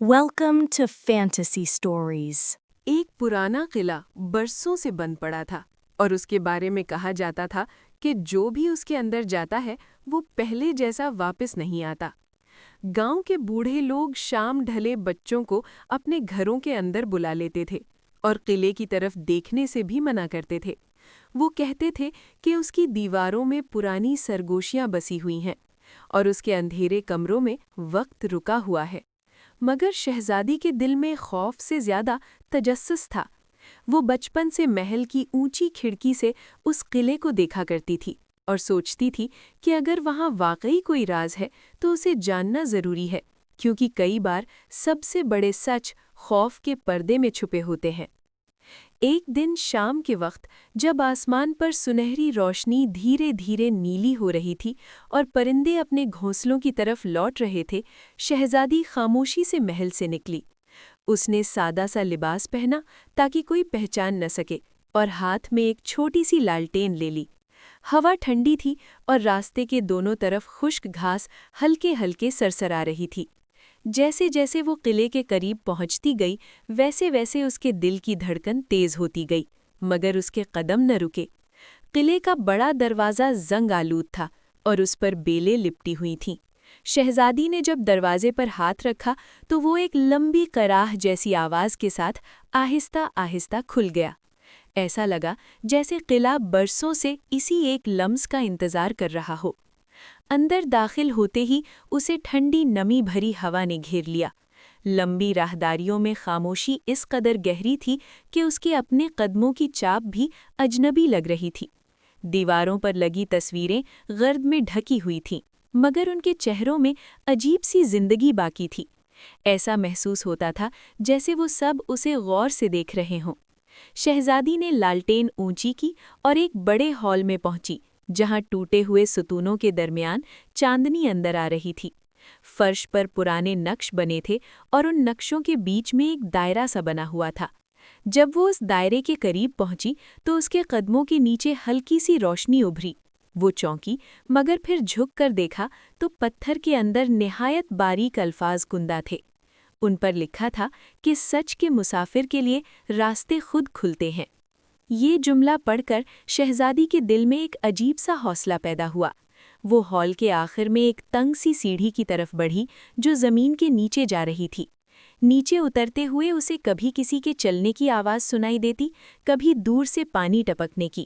Welcome to Fantasy Stories. ایک پرانا قلعہ برسوں سے بند پڑا تھا اور اس کے بارے میں کہا جاتا تھا کہ جو بھی اس کے اندر جاتا ہے وہ پہلے جیسا واپس نہیں آتا۔ گاؤں کے بوڑھے لوگ شام ڈھلے بچوں کو اپنے گھروں کے اندر بلا لیتے تھے اور قلعے کی طرف دیکھنے سے بھی منع کرتے تھے۔ وہ کہتے تھے کہ اس کی دیواروں میں پرانی سرگوشیاں بسی ہوئی ہیں اور اس کے اندھیرے کمروں میں وقت رکا ہوا ہے۔ مگر شہزادی کے دل میں خوف سے زیادہ تجسس تھا۔ وہ بچپن سے محل کی اونچی کھڑکی سے اس قلعے کو دیکھا کرتی تھی اور سوچتی تھی کہ اگر وہاں واقعی کوئی راز ہے تو اسے جاننا ضروری ہے، کیونکہ کئی بار سب سے بڑے سچ خوف کے پردے میں چھپے ہوتے ہیں۔ ایک دن شام کے وقت جب آسمان پر سنہری روشنی دھیرے دھیرے نیلی ہو رہی تھی اور پرندے اپنے گھونسلوں کی طرف لوٹ رہے تھے، شہزادی خاموشی سے محل سے نکلی۔ اس نے سادہ سا لباس پہنا تاکہ کوئی پہچان نہ سکے اور ہاتھ میں ایک چھوٹی سی لالٹین لے لی۔ ہوا ٹھنڈی تھی اور راستے کے دونوں طرف خشک گھاس ہلکے ہلکے سرسرا رہی تھی۔ جیسے جیسے وہ قلعے کے قریب پہنچتی گئی ویسے ویسے اس کے دل کی دھڑکن تیز ہوتی گئی، مگر اس کے قدم نہ رکے۔ قلعے کا بڑا دروازہ زنگ آلود تھا اور اس پر بیلیں لپٹی ہوئی تھیں۔ شہزادی نے جب دروازے پر ہاتھ رکھا تو وہ ایک لمبی قراہ جیسی آواز کے ساتھ آہستہ آہستہ کھل گیا۔ ایسا لگا جیسے قلعہ برسوں سے اسی ایک لمس کا انتظار کر رہا ہو۔ اندر داخل ہوتے ہی اسے ٹھنڈی نمی بھری ہوا نے گھیر لیا۔ لمبی راہداریوں میں خاموشی اس قدر گہری تھی کہ اس کے اپنے قدموں کی چاپ بھی اجنبی لگ رہی تھی۔ دیواروں پر لگی تصویریں گرد میں ڈھکی ہوئی تھیں، مگر ان کے چہروں میں عجیب سی زندگی باقی تھی۔ ایسا محسوس ہوتا تھا جیسے وہ سب اسے غور سے دیکھ رہے ہوں۔ شہزادی نے لالٹین اونچی کی اور ایک بڑے ہال میں پہنچی جہاں ٹوٹے ہوئے ستونوں کے درمیان چاندنی اندر آ رہی تھی۔ فرش پر پرانے نقش بنے تھے اور ان نقشوں کے بیچ میں ایک دائرہ سا بنا ہوا تھا۔ جب وہ اس دائرے کے قریب پہنچی تو اس کے قدموں کے نیچے ہلکی سی روشنی ابھری۔ وہ چونکی، مگر پھر جھک کر دیکھا تو پتھر کے اندر نہایت باریک الفاظ کندہ تھے۔ ان پر لکھا تھا کہ سچ کے مسافر کے لیے راستے خود کھلتے ہیں۔ یہ جملہ پڑھ کر شہزادی کے دل میں ایک عجیب سا حوصلہ پیدا ہوا۔ وہ ہال کے آخر میں ایک تنگ سی سیڑھی کی طرف بڑھی جو زمین کے نیچے جا رہی تھی۔ نیچے اترتے ہوئے اسے کبھی کسی کے چلنے کی آواز سنائی دیتی، کبھی دور سے پانی ٹپکنے کی۔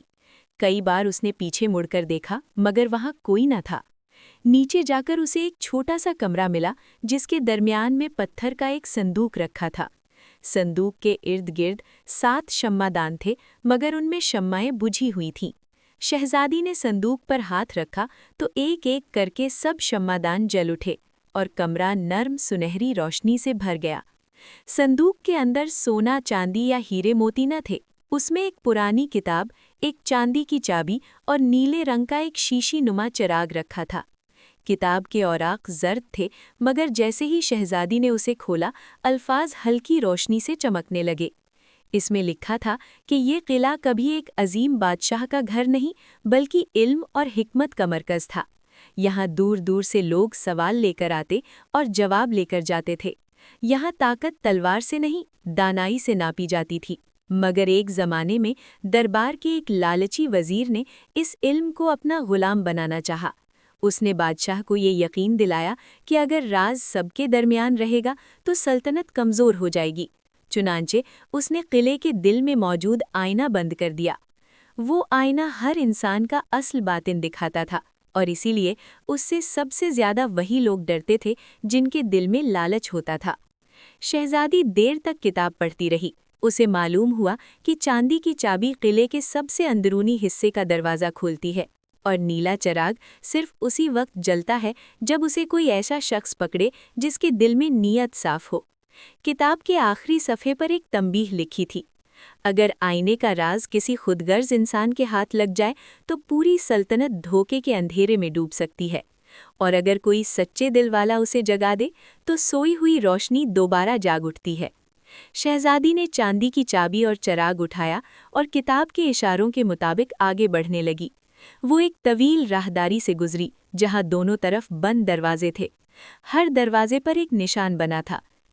کئی بار اس نے پیچھے مڑ کر دیکھا مگر وہاں کوئی نہ تھا۔ نیچے جا کر اسے ایک چھوٹا سا کمرہ ملا جس کے درمیان میں پتھر کا ایک صندوق رکھا تھا۔ صندوق کے ارد گرد 7 شمع دان تھے، مگر ان میں شمعیں بجھی ہوئی تھیں۔ شہزادی نے صندوق پر ہاتھ رکھا تو ایک ایک کر کے سب شمع دان جل اٹھے اور کمرہ نرم سنہری روشنی سے بھر گیا۔ صندوق کے اندر سونا، چاندی یا ہیرے موتی نہ تھے۔ اس میں ایک پرانی کتاب، ایک چاندی کی چابی اور نیلے رنگ کا ایک شیشی نما چراغ رکھا تھا۔ کتاب کے اوراق زرد تھے، مگر جیسے ہی شہزادی نے اسے کھولا الفاظ ہلکی روشنی سے چمکنے لگے۔ اس میں لکھا تھا کہ یہ قلعہ کبھی ایک عظیم بادشاہ کا گھر نہیں بلکہ علم اور حکمت کا مرکز تھا۔ یہاں دور دور سے لوگ سوال لے کر آتے اور جواب لے کر جاتے تھے۔ یہاں طاقت تلوار سے نہیں، دانائی سے ناپی جاتی تھی۔ مگر ایک زمانے میں دربار کے ایک لالچی وزیر نے اس علم کو اپنا غلام بنانا چاہا۔ اس نے بادشاہ کو یہ یقین دلایا کہ اگر راز سب کے درمیان رہے گا تو سلطنت کمزور ہو جائے گی۔ چنانچہ اس نے قلعے کے دل میں موجود آئینہ بند کر دیا۔ وہ آئینہ ہر انسان کا اصل باطن دکھاتا تھا اور اسی لیے اس سے سب سے زیادہ وہی لوگ ڈرتے تھے جن کے دل میں لالچ ہوتا تھا۔ شہزادی دیر تک کتاب پڑھتی رہی۔ اسے معلوم ہوا کہ چاندی کی چابی قلعے کے سب سے اندرونی حصے کا دروازہ کھولتی ہے اور نیلا چراغ صرف اسی وقت جلتا ہے جب اسے کوئی ایسا شخص پکڑے جس کے دل میں نیت صاف ہو۔ کتاب کے آخری صفحے پر ایک تنبیہ لکھی تھی: اگر آئینے کا راز کسی خود غرض انسان کے ہاتھ لگ جائے تو پوری سلطنت دھوکے کے اندھیرے میں ڈوب سکتی ہے، اور اگر کوئی سچے دل والا اسے جگا دے تو سوئی ہوئی روشنی دوبارہ جاگ اٹھتی ہے۔ شہزادی نے چاندی کی چابی اور چراغ اٹھایا اور کتاب کے اشاروں کے مطابق آگے بڑھنے لگی۔ وہ ایک طویل راہداری سے گزری جہاں دونوں طرف بند دروازے تھے۔ ہر دروازے پر ایک نشان بنا تھا: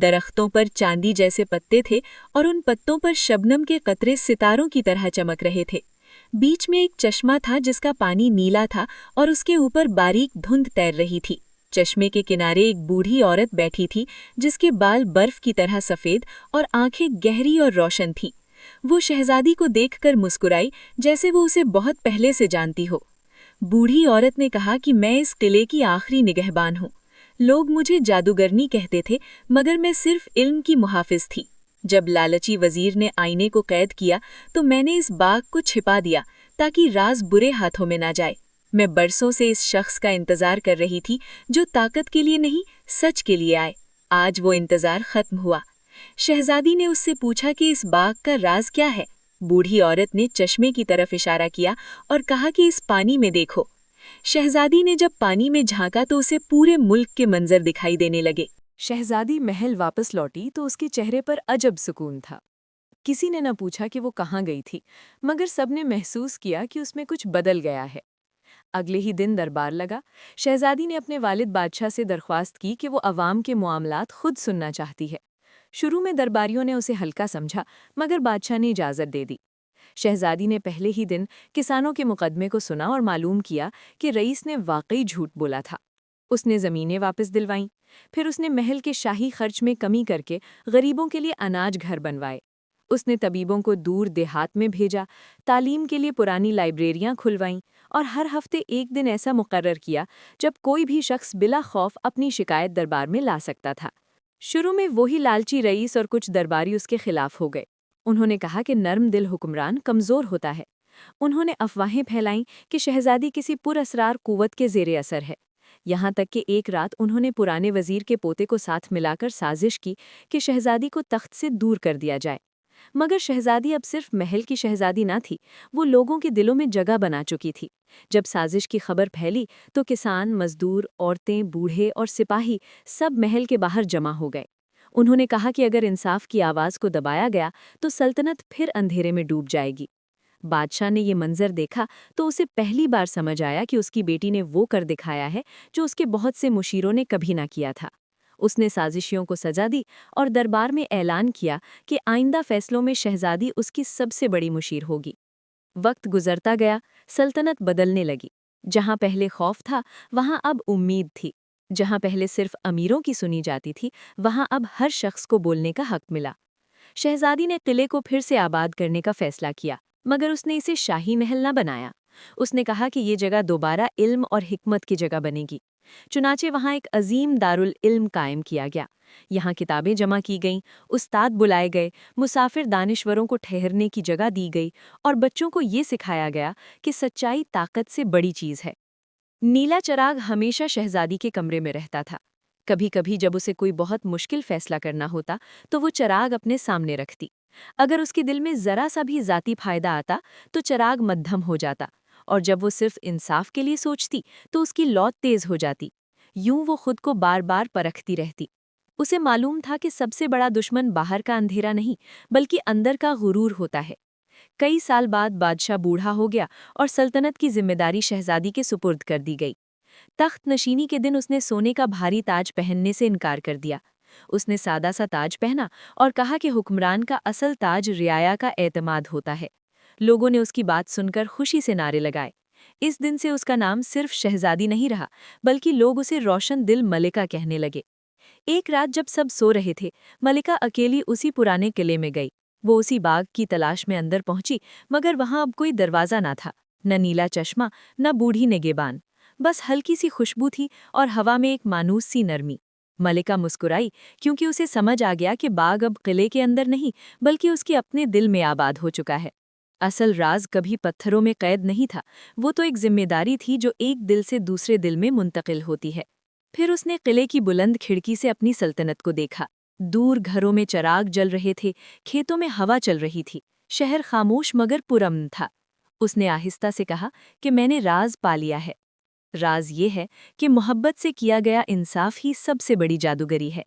درختوں پر چاندی جیسے پتے تھے اور ان پتوں پر شبنم کے قطرے ستاروں کی طرح چمک رہے تھے۔ بیچ میں ایک چشمہ تھا جس کا پانی نیلا تھا اور اس کے اوپر باریک دھند تیر رہی تھی۔ چشمے کے کنارے ایک بوڑھی عورت بیٹھی تھی جس کے بال برف کی طرح سفید اور آنکھیں گہری اور روشن تھیں۔ وہ شہزادی کو دیکھ کر مسکرائی جیسے وہ اسے بہت پہلے سے جانتی ہو۔ بوڑھی عورت نے کہا کہ میں اس قلعے کی آخری نگہبان ہوں۔ لوگ مجھے جادوگرنی کہتے تھے مگر میں صرف علم کی محافظ تھی۔ جب لالچی وزیر نے آئینے کو قید کیا تو میں نے اس باغ کو چھپا دیا تاکہ راز برے ہاتھوں میں نہ جائے۔ میں برسوں سے اس شخص کا انتظار کر رہی تھی جو طاقت کے لیے نہیں سچ کے لیے آئے۔ آج وہ انتظار ختم ہوا۔ شہزادی نے اس سے پوچھا کہ اس باغ کا راز کیا ہے؟ بوڑھی عورت نے چشمے کی طرف اشارہ کیا اور کہا کہ اس پانی میں دیکھو۔ شہزادی نے جب پانی میں جھانکا تو اسے پورے ملک کے منظر دکھائی دینے لگے۔ شہزادی محل واپس لوٹی تو اس کے چہرے پر عجب سکون تھا۔ کسی نے نہ پوچھا کہ وہ کہاں گئی تھی، مگر سب نے محسوس کیا کہ اس میں کچھ بدل گیا ہے۔ اگلے ہی دن دربار لگا۔ شہزادی نے اپنے والد بادشاہ سے درخواست کی کہ وہ عوام کے معاملات خود سننا چاہتی ہے۔ شروع میں درباریوں نے اسے ہلکا سمجھا مگر بادشاہ نے اجازت دے دی۔ شہزادی نے پہلے ہی دن کسانوں کے مقدمے کو سنا اور معلوم کیا کہ رئیس نے واقعی جھوٹ بولا تھا۔ اس نے زمینیں واپس دلوائیں، پھر اس نے محل کے شاہی خرچ میں کمی کر کے غریبوں کے لیے اناج گھر بنوائے۔ اس نے طبیبوں کو دور دیہات میں بھیجا، تعلیم کے لیے پرانی لائبریریاں کھلوائیں اور ہر ہفتے ایک دن ایسا مقرر کیا جب کوئی بھی شخص بلا خوف اپنی شکایت دربار میں لا سکتا تھا۔ شروع میں وہی لالچی رئیس اور کچھ درباری اس کے خلاف ہو گئے۔ انہوں نے کہا کہ نرم دل حکمران کمزور ہوتا ہے۔ انہوں نے افواہیں پھیلائیں کہ شہزادی کسی پر اسرار قوت کے زیر اثر ہے۔ یہاں تک کہ ایک رات انہوں نے پرانے وزیر کے پوتے کو ساتھ ملا کر سازش کی کہ شہزادی کو تخت سے دور کر دیا جائے۔ مگر شہزادی اب صرف محل کی شہزادی نہ تھی، وہ لوگوں کے دلوں میں جگہ بنا چکی تھی۔ جب سازش کی خبر پھیلی تو کسان، مزدور، عورتیں، بوڑھے اور سپاہی سب محل کے باہر جمع ہو گئے۔ انہوں نے کہا کہ اگر انصاف کی آواز کو دبایا گیا تو سلطنت پھر اندھیرے میں ڈوب جائے گی۔ بادشاہ نے یہ منظر دیکھا تو اسے پہلی بار سمجھ آیا کہ اس کی بیٹی نے وہ کر دکھایا ہے جو اس کے بہت سے مشیروں نے کبھی نہ کیا تھا۔ اس نے سازشیوں کو سزا دی اور دربار میں اعلان کیا کہ آئندہ فیصلوں میں شہزادی اس کی سب سے بڑی مشیر ہوگی۔ وقت گزرتا گیا، سلطنت بدلنے لگی۔ جہاں پہلے خوف تھا وہاں اب امید تھی۔ جہاں پہلے صرف امیروں کی سنی جاتی تھی وہاں اب ہر شخص کو بولنے کا حق ملا۔ شہزادی نے قلعے کو پھر سے آباد کرنے کا فیصلہ کیا، مگر اس نے اسے شاہی محل نہ بنایا۔ اس نے کہا کہ یہ جگہ دوبارہ علم اور حکمت کی جگہ بنے گی۔ چنانچہ وہاں ایک عظیم دارالعلم قائم کیا گیا۔ یہاں کتابیں جمع کی گئیں، استاد بلائے گئے، مسافر دانشوروں کو ٹھہرنے کی جگہ دی گئی اور بچوں کو یہ سکھایا گیا کہ سچائی طاقت سے بڑی چیز ہے۔ نیلا چراغ ہمیشہ شہزادی کے کمرے میں رہتا تھا۔ کبھی کبھی جب اسے کوئی بہت مشکل فیصلہ کرنا ہوتا تو وہ چراغ اپنے سامنے رکھتی۔ اگر اس کے دل میں ذرا سا بھی ذاتی فائدہ آتا تو چراغ مدھم ہو جاتا، اور جب وہ صرف انصاف کے لیے سوچتی تو اس کی لوٹ تیز ہو جاتی۔ یوں وہ خود کو بار بار پرکھتی رہتی۔ اسے معلوم تھا کہ سب سے بڑا دشمن باہر کا اندھیرا نہیں بلکہ اندر کا غرور ہوتا ہے۔ کئی سال بعد بادشاہ بوڑھا ہو گیا اور سلطنت کی ذمہ داری شہزادی کے سپرد کر دی گئی۔ تخت نشینی کے دن اس نے سونے کا بھاری تاج پہننے سے انکار کر دیا۔ اس نے سادہ سا تاج پہنا اور کہا کہ حکمران کا اصل تاج رعایا کا اعتماد ہوتا ہے۔ لوگوں نے اس کی بات سن کر خوشی سے نعرے لگائے۔ اس دن سے اس کا نام صرف شہزادی نہیں رہا بلکہ لوگ اسے روشن دل ملکہ کہنے لگے۔ ایک رات جب سب سو رہے تھے، ملکہ اکیلی اسی پرانے قلعے میں گئی۔ وہ اسی باغ کی تلاش میں اندر پہنچی مگر وہاں اب کوئی دروازہ نہ تھا، نہ نیلا چشمہ، نہ بوڑھی نگہبان، بس ہلکی سی خوشبو تھی اور ہوا میں ایک مانوس سی نرمی۔ ملکہ مسکرائی کیونکہ اسے سمجھ آ گیا کہ باغ اب قلعے کے اندر نہیں بلکہ اس کے اپنے دل میں آباد ہو چکا ہے۔ اصل راز کبھی پتھروں میں قید نہیں تھا، وہ تو ایک ذمہ داری تھی جو ایک دل سے دوسرے دل میں منتقل ہوتی ہے۔ پھر اس نے قلعے کی بلند کھڑکی سے اپنی سلطنت کو دیکھا۔ دور گھروں میں چراغ جل رہے تھے، کھیتوں میں ہوا چل رہی تھی، شہر خاموش مگر پرامن تھا۔ اس نے آہستہ سے کہا کہ میں نے راز پا لیا ہے۔ راز یہ ہے کہ محبت سے کیا گیا انصاف ہی سب سے بڑی جادوگری ہے۔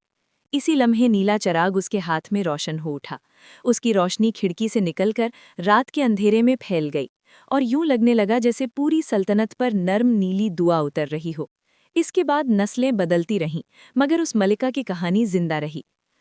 اسی لمحے نیلا چراغ اس کے ہاتھ میں روشن ہو اٹھا۔ اس کی روشنی کھڑکی سے نکل کر رات کے اندھیرے میں پھیل گئی اور یوں لگنے لگا جیسے پوری سلطنت پر نرم نیلی دعا اتر رہی ہو۔ اس کے بعد نسلیں بدلتی رہیں مگر اس ملکہ کی کہانی زندہ رہی۔